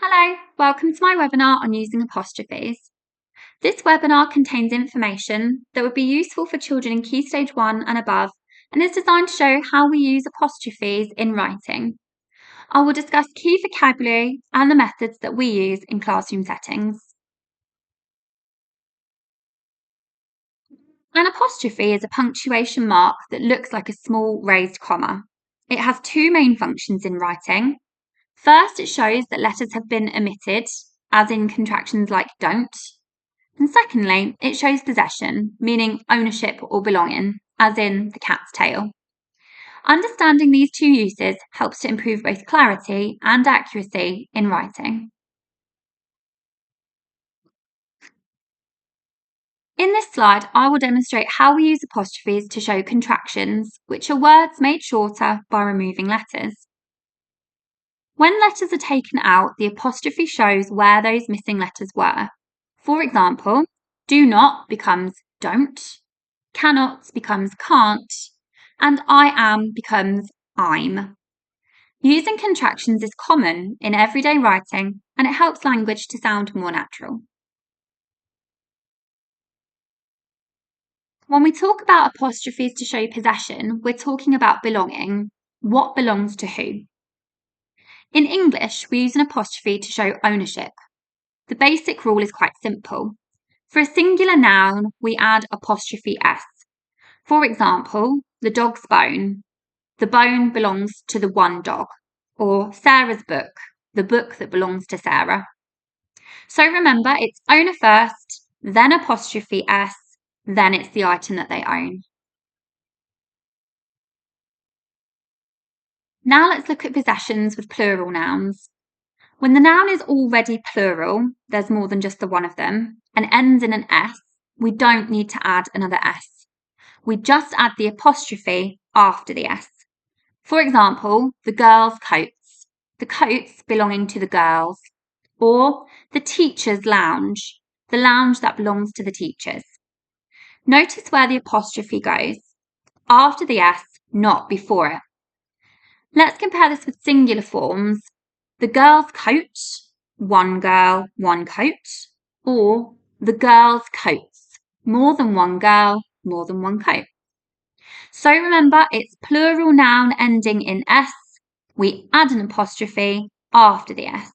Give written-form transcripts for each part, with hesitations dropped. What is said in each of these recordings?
Hello, welcome to my webinar on using apostrophes. This webinar contains information that would be useful for children in Key Stage 1 and above and is designed to show how we use apostrophes in writing. I will discuss key vocabulary and the methods that we use in classroom settings. An apostrophe is a punctuation mark that looks like a small raised comma. It has two main functions in writing. First, it shows that letters have been omitted, as in contractions like don't. And secondly, it shows possession, meaning ownership or belonging, as in the cat's tail. Understanding these two uses helps to improve both clarity and accuracy in writing. In this slide, I will demonstrate how we use apostrophes to show contractions, which are words made shorter by removing letters. When letters are taken out, the apostrophe shows where those missing letters were. For example, do not becomes don't, cannot becomes can't, and I am becomes I'm. Using contractions is common in everyday writing and it helps language to sound more natural. When we talk about apostrophes to show possession, we're talking about belonging. What belongs to who? In English, we use an apostrophe to show ownership. The basic rule is quite simple. For a singular noun, we add apostrophe s. For example, the dog's bone. The bone belongs to the one dog. Or Sarah's book, the book that belongs to Sarah. So remember, it's owner first, then apostrophe s, then it's the item that they own. Now let's look at possessions with plural nouns. When the noun is already plural, there's more than just the one of them, and ends in an s, we don't need to add another s. We just add the apostrophe after the s. For example, the girls' coats, the coats belonging to the girls, or the teacher's lounge, the lounge that belongs to the teachers. Notice where the apostrophe goes, after the s, not before it. Let's compare this with singular forms. The girl's coat, one girl, one coat, or the girl's coats, more than one girl, more than one coat. So remember, it's plural noun ending in s. We add an apostrophe after the s.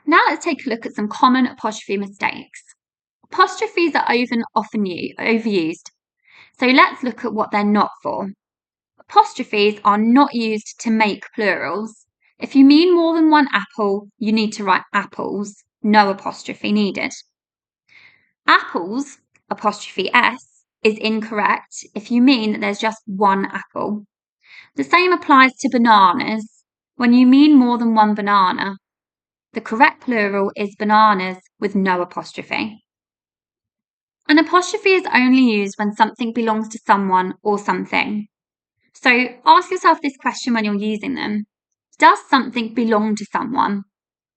Now let's take a look at some common apostrophe mistakes. Apostrophes are often overused, so let's look at what they're not for. Apostrophes are not used to make plurals. If you mean more than one apple, you need to write apples, no apostrophe needed. Apples, apostrophe s, is incorrect if you mean that there's just one apple. The same applies to bananas when you mean more than one banana. The correct plural is bananas with no apostrophe. An apostrophe is only used when something belongs to someone or something. So ask yourself this question when you're using them. Does something belong to someone?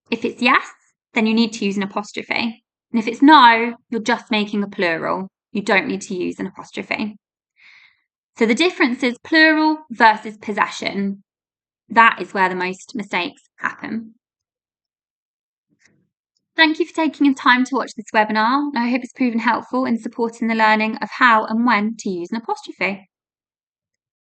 If it's yes, then you need to use an apostrophe. And if it's no, you're just making a plural. You don't need to use an apostrophe. So the difference is plural versus possession. That is where the most mistakes happen. Thank you for taking the time to watch this webinar. I hope it's proven helpful in supporting the learning of how and when to use an apostrophe.